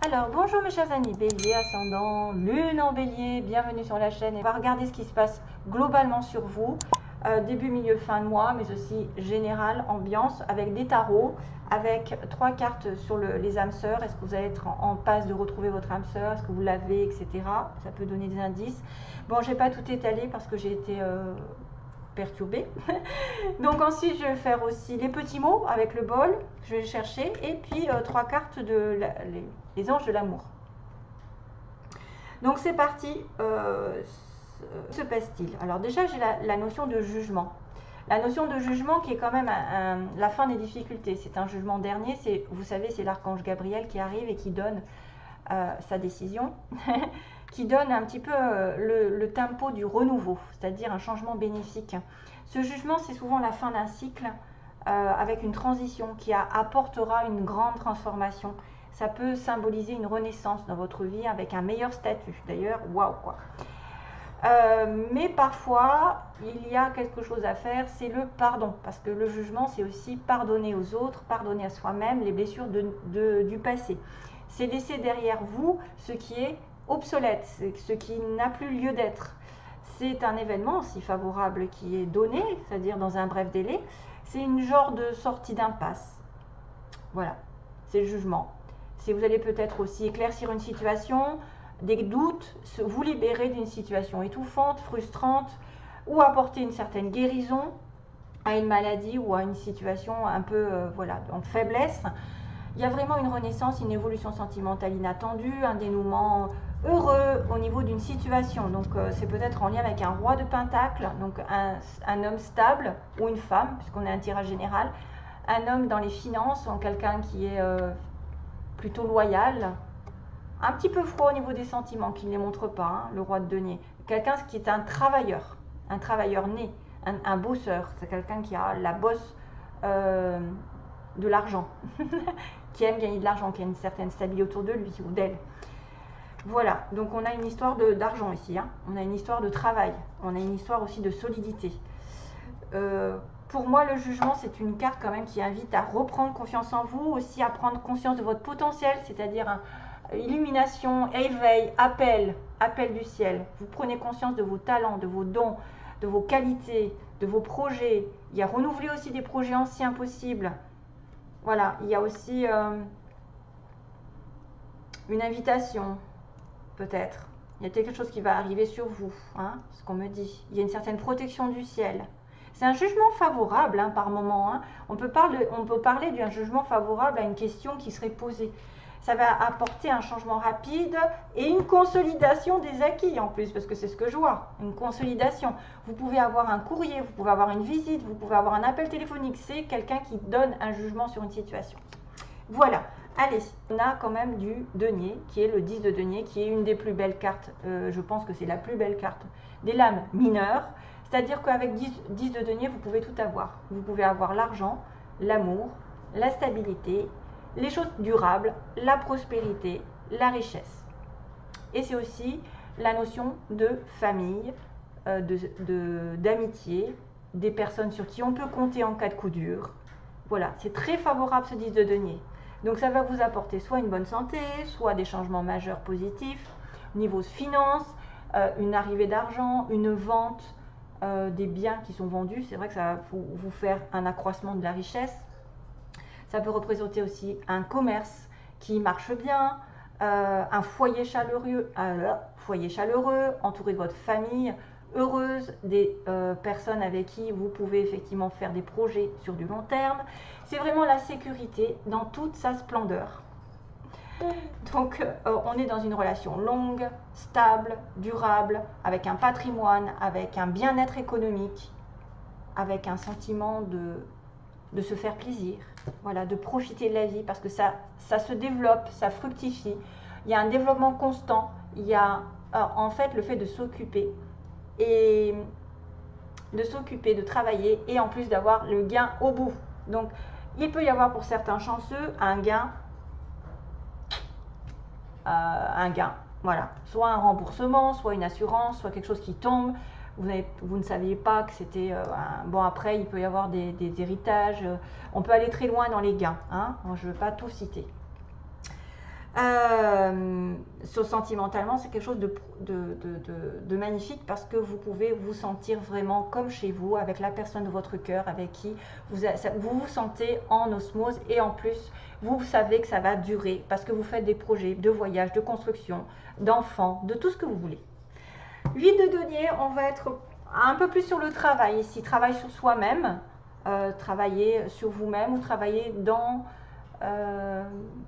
Alors, bonjour mes chers amis, Bélier, ascendant, lune en Bélier, bienvenue sur la chaîne. On va regarder ce qui se passe globalement sur vous, début, milieu, fin de mois, mais aussi général, ambiance, avec des tarots, avec 3 cartes sur les âmes sœurs. Est-ce que vous allez être en passe de retrouver votre âme sœur? Est-ce que vous l'avez, etc. Ça peut donner des indices. Bon, je n'ai pas tout étalé parce que j'ai été perturbée. Donc ensuite, je vais faire aussi les petits mots avec le bol. Je vais chercher. Et puis 3 cartes de les anges de l'amour. Donc c'est parti. Se passe-t-il? Alors déjà, j'ai la notion de jugement. La notion de jugement qui est quand même la fin des difficultés. C'est un jugement dernier. Vous savez, c'est l'archange Gabriel qui arrive et qui donne sa décision, qui donne un petit peu le tempo du renouveau, c'est-à-dire un changement bénéfique. Ce jugement, c'est souvent la fin d'un cycle avec une transition qui apportera une grande transformation. Ça peut symboliser une renaissance dans votre vie avec un meilleur statut. D'ailleurs, waouh quoi. Mais parfois, il y a quelque chose à faire, c'est le pardon. Parce que le jugement, c'est aussi pardonner aux autres, pardonner à soi-même les blessures du passé. C'est laisser derrière vous ce qui est obsolète, ce qui n'a plus lieu d'être. C'est un événement aussi favorable qui est donné, c'est-à-dire dans un bref délai. C'est une genre de sortie d'impasse. Voilà, c'est le jugement. Vous allez peut-être aussi éclaircir une situation, des doutes, vous libérer d'une situation étouffante, frustrante, ou apporter une certaine guérison à une maladie ou à une situation un peu voilà, en faiblesse. Il y a vraiment une renaissance, une évolution sentimentale inattendue, un dénouement heureux au niveau d'une situation. Donc c'est peut-être en lien avec un roi de pentacle, donc un homme stable ou une femme, puisqu'on est un tirage général, un homme dans les finances, quelqu'un qui est plutôt loyal, un petit peu froid au niveau des sentiments, qui ne les montre pas, hein, le roi de denier. Quelqu'un qui est un travailleur né, un bosseur, c'est quelqu'un qui a la bosse de l'argent, qui aime gagner de l'argent, qui a une certaine stabilité autour de lui ou d'elle. Voilà, donc on a une histoire d'argent ici, hein. On a une histoire de travail, on a une histoire aussi de solidité. Pour moi, le jugement, c'est une carte quand même qui invite à reprendre confiance en vous, aussi à prendre conscience de votre potentiel, c'est-à-dire illumination, éveil, appel du ciel. Vous prenez conscience de vos talents, de vos dons, de vos qualités, de vos projets. Il y a renouveler aussi des projets anciens possibles. Voilà, il y a aussi une invitation, peut-être. Il y a quelque chose qui va arriver sur vous, hein, ce qu'on me dit. Il y a une certaine protection du ciel. C'est un jugement favorable hein, par moment. Hein. On peut parler d'un jugement favorable à une question qui serait posée. Ça va apporter un changement rapide et une consolidation des acquis en plus, parce que c'est ce que je vois, une consolidation. Vous pouvez avoir un courrier, vous pouvez avoir une visite, vous pouvez avoir un appel téléphonique. C'est quelqu'un qui donne un jugement sur une situation. Voilà. Allez, on a quand même du denier, qui est le 10 de denier, qui est une des plus belles cartes. Je pense que c'est la plus belle carte des lames mineures. C'est-à-dire qu'avec 10 de denier, vous pouvez tout avoir. Vous pouvez avoir l'argent, l'amour, la stabilité, les choses durables, la prospérité, la richesse. Et c'est aussi la notion de famille, d'amitié, des personnes sur qui on peut compter en cas de coup dur. Voilà, c'est très favorable ce 10 de denier. Donc ça va vous apporter soit une bonne santé, soit des changements majeurs positifs, niveau finances, une arrivée d'argent, une vente, des biens qui sont vendus. C'est vrai que ça va vous faire un accroissement de la richesse. Ça peut représenter aussi un commerce qui marche bien, un foyer chaleureux, entouré de votre famille heureuse, des personnes avec qui vous pouvez effectivement faire des projets sur du long terme. C'est vraiment la sécurité dans toute sa splendeur. Donc on est dans une relation longue, stable, durable, avec un patrimoine, avec un bien-être économique, avec un sentiment de se faire plaisir, voilà, de profiter de la vie, parce que ça se développe, ça fructifie. Il y a un développement constant, il y a en fait le fait de s'occuper et de travailler, et en plus d'avoir le gain au bout. Donc il peut y avoir pour certains chanceux un gain, voilà, soit un remboursement, soit une assurance, soit quelque chose qui tombe. Vous ne saviez pas que c'était... bon, après, il peut y avoir des héritages. On peut aller très loin dans les gains. Hein, je ne veux pas tout citer. Sentimentalement, c'est quelque chose de magnifique parce que vous pouvez vous sentir vraiment comme chez vous, avec la personne de votre cœur, avec qui vous vous sentez en osmose, et en plus, vous savez que ça va durer parce que vous faites des projets de voyage, de construction, d'enfants, de tout ce que vous voulez. 8 de denier, on va être un peu plus sur le travail ici, travail sur soi-même, travailler sur vous-même ou travailler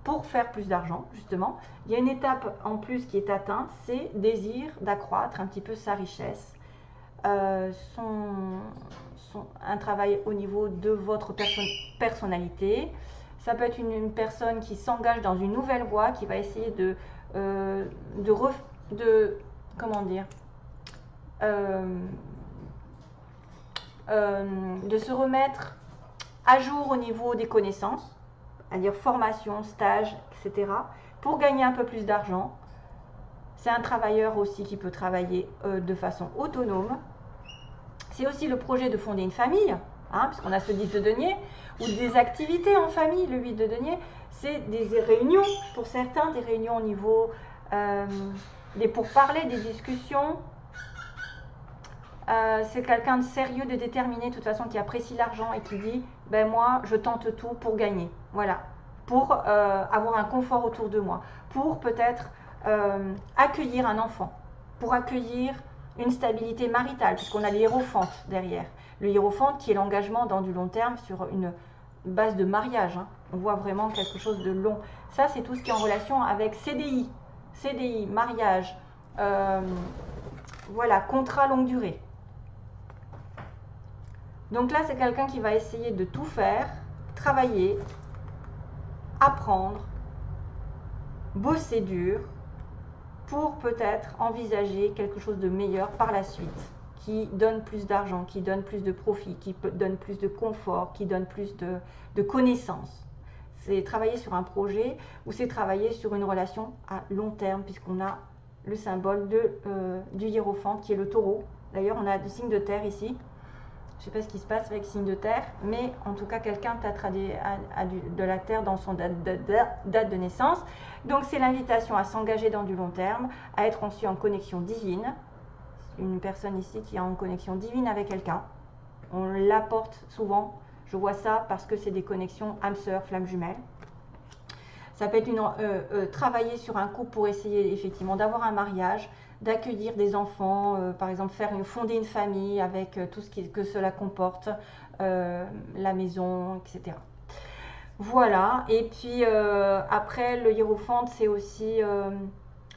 pour faire plus d'argent, justement. Il y a une étape en plus qui est atteinte, c'est désir d'accroître un petit peu sa richesse, un travail au niveau de votre personnalité. Ça peut être une personne qui s'engage dans une nouvelle voie, qui va essayer comment dire, de se remettre à jour au niveau des connaissances, c'est-à-dire formation, stage, etc., pour gagner un peu plus d'argent. C'est un travailleur aussi qui peut travailler de façon autonome. C'est aussi le projet de fonder une famille, hein, puisqu'on a ce 10 de denier, ou des activités en famille. Le 8 de denier, c'est des réunions, pour certains, des réunions au niveau des pourparlers, des discussions. C'est quelqu'un de sérieux, de déterminé, de toute façon, qui apprécie l'argent et qui dit ben moi je tente tout pour gagner, voilà, pour avoir un confort autour de moi, pour peut-être accueillir un enfant, pour accueillir une stabilité maritale, puisqu'on a le hiérophante derrière. Le hiérophante qui est l'engagement dans du long terme sur une base de mariage, hein. On voit vraiment quelque chose de long. Ça, c'est tout ce qui est en relation avec CDI, mariage, voilà, contrat longue durée. Donc là, c'est quelqu'un qui va essayer de tout faire, travailler, apprendre, bosser dur, pour peut-être envisager quelque chose de meilleur par la suite, qui donne plus d'argent, qui donne plus de profit, qui donne plus de confort, qui donne plus de connaissances. C'est travailler sur un projet ou c'est travailler sur une relation à long terme, puisqu'on a le symbole du hiérophante qui est le taureau. D'ailleurs, on a du signe de terre ici. Je ne sais pas ce qui se passe avec signe de terre, mais en tout cas, quelqu'un peut-être a de la terre dans son date de naissance. Donc, c'est l'invitation à s'engager dans du long terme, à être aussi en connexion divine. Une personne ici qui est en connexion divine avec quelqu'un. On l'apporte souvent. Je vois ça parce que c'est des connexions âme sœur, flamme jumelle. Ça peut être travailler sur un couple pour essayer effectivement d'avoir un mariage, d'accueillir des enfants, par exemple fonder une famille avec tout ce que cela comporte, la maison, etc. Voilà, et puis après le hiérophante, c'est aussi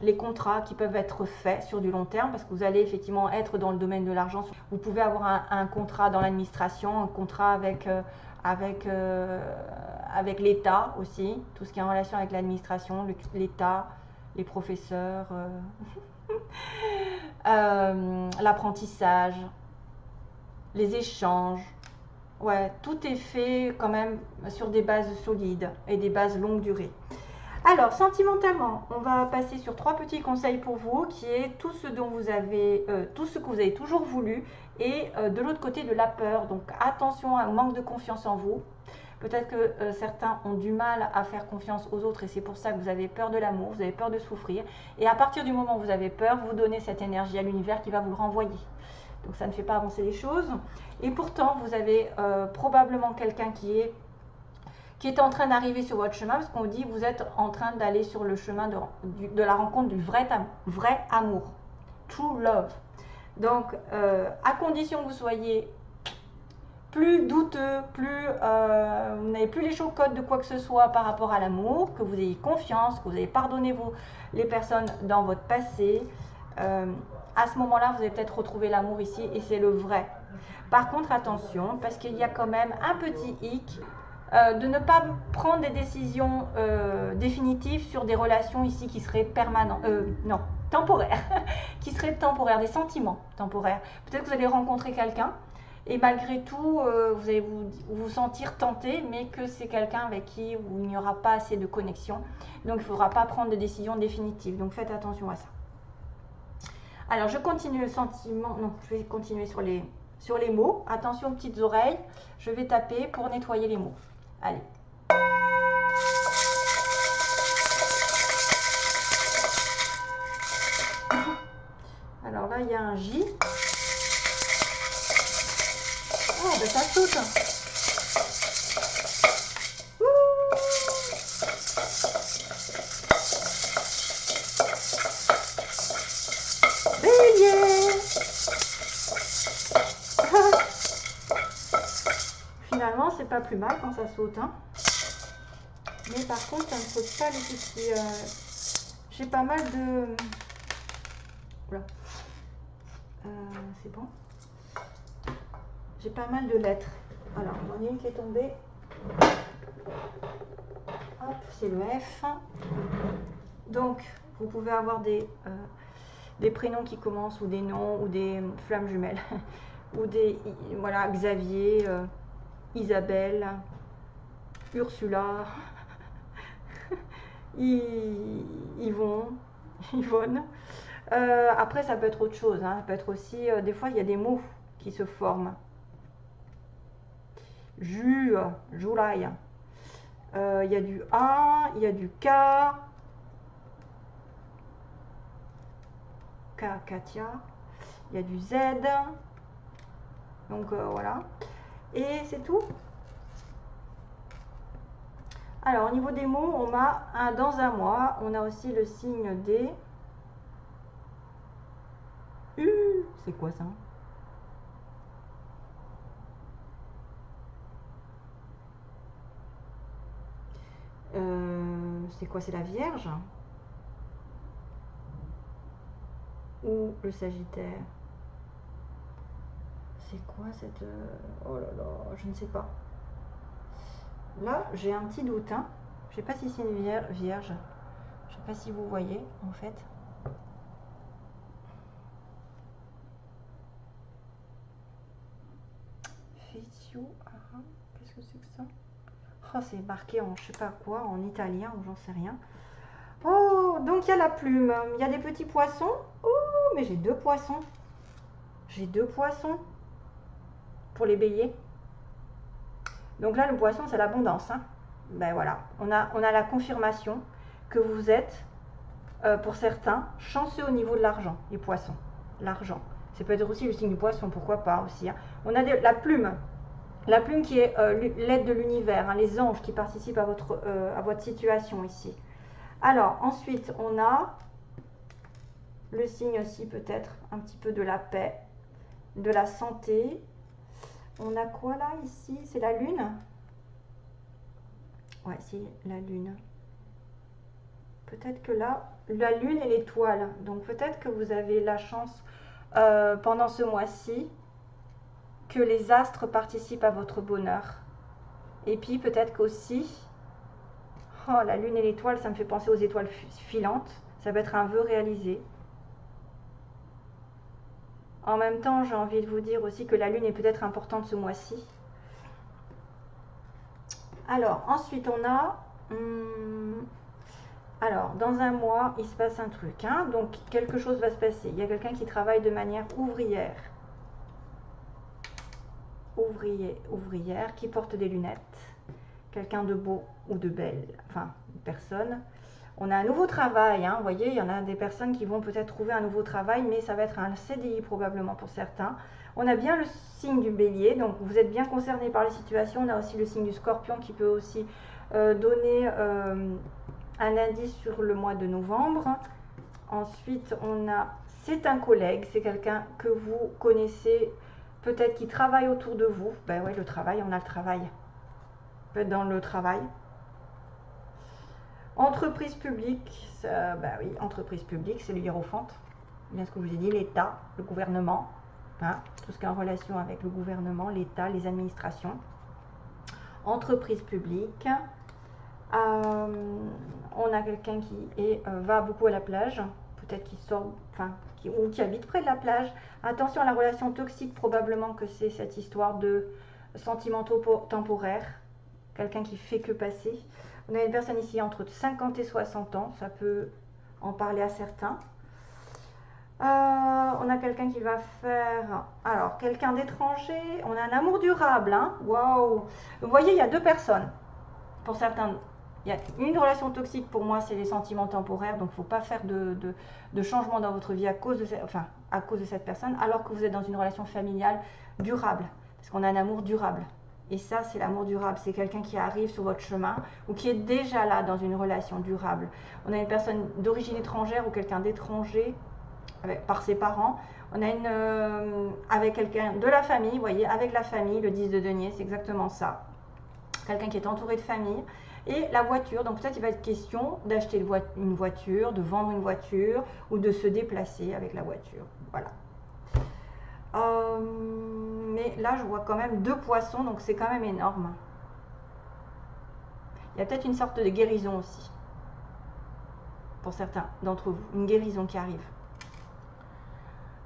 les contrats qui peuvent être faits sur du long terme, parce que vous allez effectivement être dans le domaine de l'argent. Vous pouvez avoir un contrat dans l'administration, un contrat avec l'État aussi, tout ce qui est en relation avec l'administration, l'État, les professeurs, l'apprentissage, les échanges. Ouais, tout est fait quand même sur des bases solides et des bases longue durée. Alors, sentimentalement, on va passer sur 3 petits conseils pour vous, qui est tout ce dont vous avez, tout ce que vous avez toujours voulu, et de l'autre côté de la peur. Donc, attention à un manque de confiance en vous. Peut-être que certains ont du mal à faire confiance aux autres et c'est pour ça que vous avez peur de l'amour, vous avez peur de souffrir. Et à partir du moment où vous avez peur, vous donnez cette énergie à l'univers qui va vous le renvoyer. Donc ça ne fait pas avancer les choses. Et pourtant, vous avez probablement quelqu'un qui est en train d'arriver sur votre chemin, parce qu'on dit vous êtes en train d'aller sur le chemin de la rencontre du vrai amour, true love. Donc, à condition que vous soyez plus douteux, vous n'avez plus les chocottes de quoi que ce soit par rapport à l'amour, que vous ayez confiance, que vous avez pardonné les personnes dans votre passé, à ce moment-là, vous allez peut-être retrouver l'amour ici et c'est le vrai. Par contre, attention, parce qu'il y a quand même un petit hic, de ne pas prendre des décisions définitives sur des relations ici qui seraient temporaires, qui seraient temporaires, des sentiments temporaires. Peut-être que vous allez rencontrer quelqu'un et malgré tout, vous allez vous sentir tenté, mais que c'est quelqu'un avec qui il n'y aura pas assez de connexion. Donc, il ne faudra pas prendre de décision définitive. Donc, faites attention à ça. Alors, je continue le sentiment. Non, je vais continuer sur les mots. Attention aux petites oreilles. Je vais taper pour nettoyer les mots. Allez. Alors là, il y a un J. Oh, ben ça saute. Bélier. Finalement, c'est pas plus mal quand ça saute, hein. Mais par contre, ça ne saute pas les petits. J'ai pas mal de... Voilà. C'est bon. J'ai pas mal de lettres. Alors, j'en ai une qui est tombée. Hop, c'est le F. Donc, vous pouvez avoir des prénoms qui commencent, ou des noms, ou des flammes jumelles, ou des, voilà, Xavier, Isabelle, Ursula, Yvonne. Après, ça peut être autre chose, hein. Ça peut être aussi, des fois, il y a des mots qui se forment. July. Il y a du A, il y a du K. Katia. Il y a du Z. Donc voilà. Et c'est tout. Alors au niveau des mots, on a dans un mois, on a aussi le signe des U. C'est quoi ça? C'est quoi? C'est la Vierge ou le Sagittaire? C'est quoi cette... Oh là là, je ne sais pas. Là, j'ai un petit doute, hein. Je sais pas si c'est une vierge. Je sais pas si vous voyez, en fait. Feccio, qu'est-ce que c'est que ça? Oh, c'est marqué en je sais pas quoi, en italien ou j'en sais rien. Oh, donc il y a la plume. Il y a des petits poissons. Oh, mais j'ai deux poissons. J'ai deux poissons pour les béliers. Donc là, le poisson, c'est l'abondance, hein. Ben voilà, on a la confirmation que vous êtes, pour certains, chanceux au niveau de l'argent, les poissons. L'argent. Ça peut être aussi le signe du poisson, pourquoi pas aussi, hein. On a la plume. La plume qui est l'aide de l'univers, hein, les anges qui participent à votre situation ici. Alors, ensuite, on a le signe aussi peut-être un petit peu de la paix, de la santé. On a quoi là, ici? C'est la lune? Ouais, c'est la lune. Peut-être que là, la lune et l'étoile. Donc peut-être que vous avez la chance pendant ce mois-ci que les astres participent à votre bonheur. Et puis peut-être qu'aussi, oh, la lune et l'étoile, ça me fait penser aux étoiles filantes. Ça peut être un vœu réalisé. En même temps, j'ai envie de vous dire aussi que la lune est peut-être importante ce mois-ci. Alors, ensuite, on a... alors, dans un mois, il se passe un truc, hein, donc quelque chose va se passer. Il y a quelqu'un qui travaille de manière ouvrière. Ouvrière, qui porte des lunettes. Quelqu'un de beau ou de belle, enfin, une personne. On a un nouveau travail, hein, vous voyez, il y en a des personnes qui vont peut-être trouver un nouveau travail, mais ça va être un CDI probablement pour certains. On a bien le signe du bélier, donc vous êtes bien concerné par les situations. On a aussi le signe du scorpion qui peut aussi donner un indice sur le mois de novembre. Ensuite, on a, c'est un collègue, c'est quelqu'un que vous connaissez, peut-être qui travaille autour de vous. Ben ouais, le travail, on a le travail. Peut être dans le travail. Entreprise publique, ben oui, entreprise publique, c'est le hiérophante. Bien ce que je vous ai dit, l'État, le gouvernement, hein, tout ce qui est en relation avec le gouvernement, l'État, les administrations. Entreprise publique. On a quelqu'un qui va beaucoup à la plage, peut-être qui sort, enfin, ou qui habite près de la plage. Attention à la relation toxique, probablement que c'est cette histoire de sentimentaux temporaires, quelqu'un qui fait que passer. On a une personne ici entre 50 et 60 ans, ça peut en parler à certains. On a quelqu'un qui va faire, alors quelqu'un d'étranger, on a un amour durable, hein. Waouh! Vous voyez, il y a deux personnes, pour certains Il y a une relation toxique pour moi, c'est les sentiments temporaires, donc il ne faut pas faire de changement dans votre vie à cause de cette personne, alors que vous êtes dans une relation familiale durable, parce qu'on a un amour durable. Et ça, c'est l'amour durable, c'est quelqu'un qui arrive sur votre chemin ou qui est déjà là dans une relation durable. On a une personne d'origine étrangère ou quelqu'un d'étranger par ses parents. On a avec quelqu'un de la famille, vous voyez, avec la famille, le 10 de denier, c'est exactement ça. Quelqu'un qui est entouré de famille. Et la voiture, donc peut-être il va être question d'acheter une voiture, de vendre une voiture ou de se déplacer avec la voiture. Voilà. Mais là, je vois quand même 2 poissons, donc c'est quand même énorme. Il y a peut-être une sorte de guérison aussi, pour certains d'entre vous, une guérison qui arrive.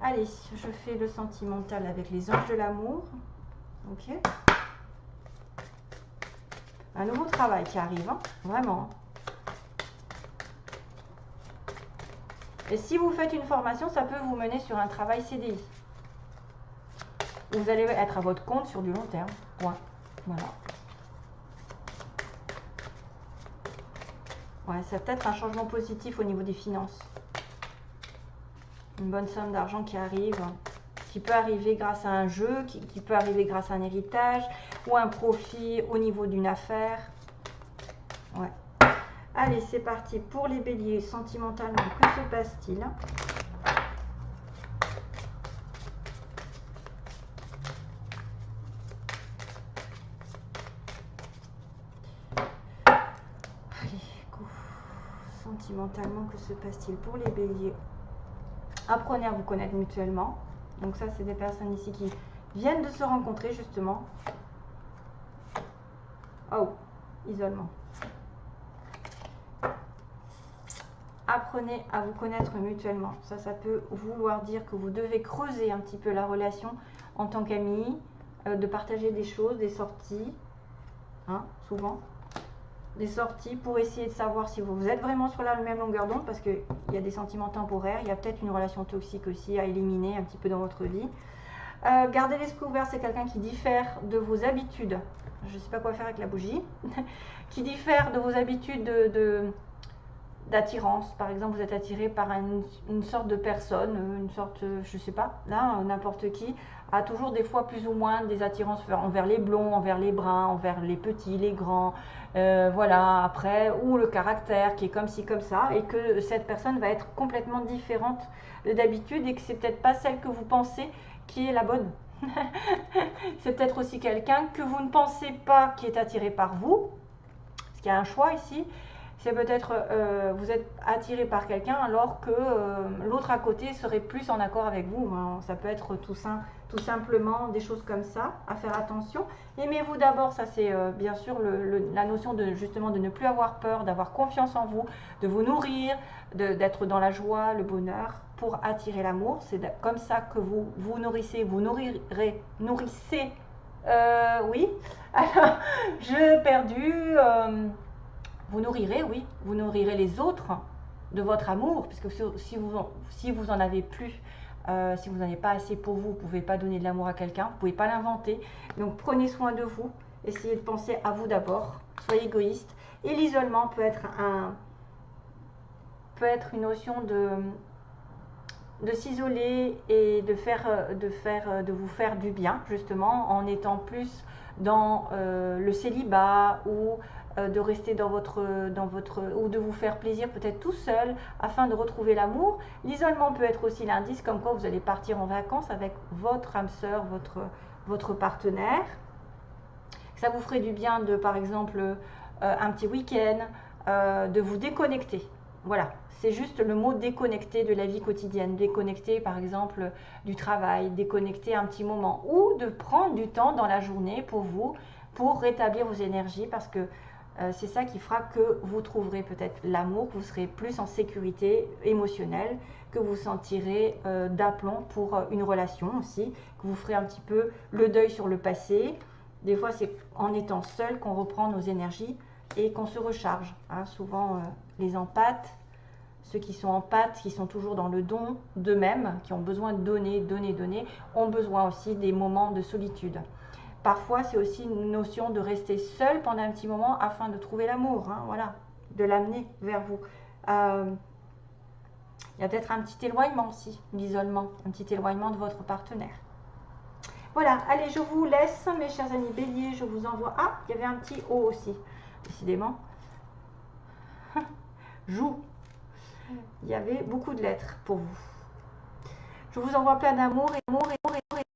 Allez, je fais le sentimental avec les anges de l'amour. Ok. Un nouveau travail qui arrive, hein, vraiment. Et si vous faites une formation, ça peut vous mener sur un travail CDI. Vous allez être à votre compte sur du long terme. Point. Voilà. Ouais, c'est peut-être un changement positif au niveau des finances. Une bonne somme d'argent qui arrive, qui peut arriver grâce à un jeu, qui peut arriver grâce à un héritage ou un profit au niveau d'une affaire. Ouais. Allez, c'est parti pour les béliers. Sentimentalement, que se passe-t-il? Sentimentalement, que se passe-t-il pour les béliers? Apprenez à vous connaître mutuellement. Donc ça, c'est des personnes ici qui viennent de se rencontrer, justement. Oh, isolement. Apprenez à vous connaître mutuellement. Ça peut vouloir dire que vous devez creuser un petit peu la relation en tant qu'amis, de partager des choses, des sorties, hein, souvent. Des sorties pour essayer de savoir si vous êtes vraiment sur la même longueur d'onde, parce qu'il y a des sentiments temporaires, il y a peut-être une relation toxique aussi à éliminer un petit peu dans votre vie. Gardez l'esprit ouvert, c'est quelqu'un qui diffère de vos habitudes, je ne sais pas quoi faire avec la bougie, qui diffère de vos habitudes d'attirance. Par exemple, vous êtes attiré par une sorte de personne, une sorte, je ne sais pas, là, n'importe qui, a toujours des fois plus ou moins des attirances envers les blonds, envers les bruns, envers les petits, les grands, voilà, après, ou le caractère qui est comme ci, comme ça, et que cette personne va être complètement différente d'habitude et que c'est peut-être pas celle que vous pensez qui est la bonne. C'est peut-être aussi quelqu'un que vous ne pensez pas qui est attiré par vous, parce qu'il y a un choix ici. C'est peut-être vous êtes attiré par quelqu'un alors que l'autre à côté serait plus en accord avec vous. Hein. Ça peut être tout simplement des choses comme ça, à faire attention. Aimez-vous d'abord, ça c'est bien sûr la notion de justement de ne plus avoir peur, d'avoir confiance en vous, de vous nourrir, d'être dans la joie, le bonheur pour attirer l'amour. C'est comme ça que vous nourrissez, vous nourrissez. Oui, alors je perdu. Vous nourrirez, oui, vous nourrirez les autres de votre amour, puisque si vous en avez plus, si vous n'en avez pas assez pour vous, vous ne pouvez pas donner de l'amour à quelqu'un, vous ne pouvez pas l'inventer. Donc prenez soin de vous, essayez de penser à vous d'abord, soyez égoïste. Et l'isolement peut être une notion de s'isoler et de vous faire du bien, justement, en étant plus dans le célibat ou de rester ou de vous faire plaisir peut-être tout seul afin de retrouver l'amour. L'isolement peut être aussi l'indice comme quoi vous allez partir en vacances avec votre âme sœur, votre partenaire. Ça vous ferait du bien de, par exemple, un petit week-end, de vous déconnecter. Voilà, c'est juste le mot déconnecter de la vie quotidienne, déconnecter par exemple du travail, déconnecter un petit moment ou de prendre du temps dans la journée pour vous, pour rétablir vos énergies parce que c'est ça qui fera que vous trouverez peut-être l'amour, que vous serez plus en sécurité émotionnelle, que vous sentirez d'aplomb pour une relation aussi, que vous ferez un petit peu le deuil sur le passé. Des fois, c'est en étant seul qu'on reprend nos énergies et qu'on se recharge. Hein. Souvent, les empathes, ceux qui sont empathes, qui sont toujours dans le don d'eux-mêmes, qui ont besoin de donner, ont besoin aussi des moments de solitude. Parfois, c'est aussi une notion de rester seul pendant un petit moment afin de trouver l'amour, hein, voilà, de l'amener vers vous. Il y a peut-être un petit éloignement aussi, l'isolement, un petit éloignement de votre partenaire. Voilà, allez, je vous laisse, mes chers amis béliers, je vous envoie... Ah, il y avait un petit O aussi, décidément. Joue. Il y avait beaucoup de lettres pour vous. Je vous envoie plein d'amour et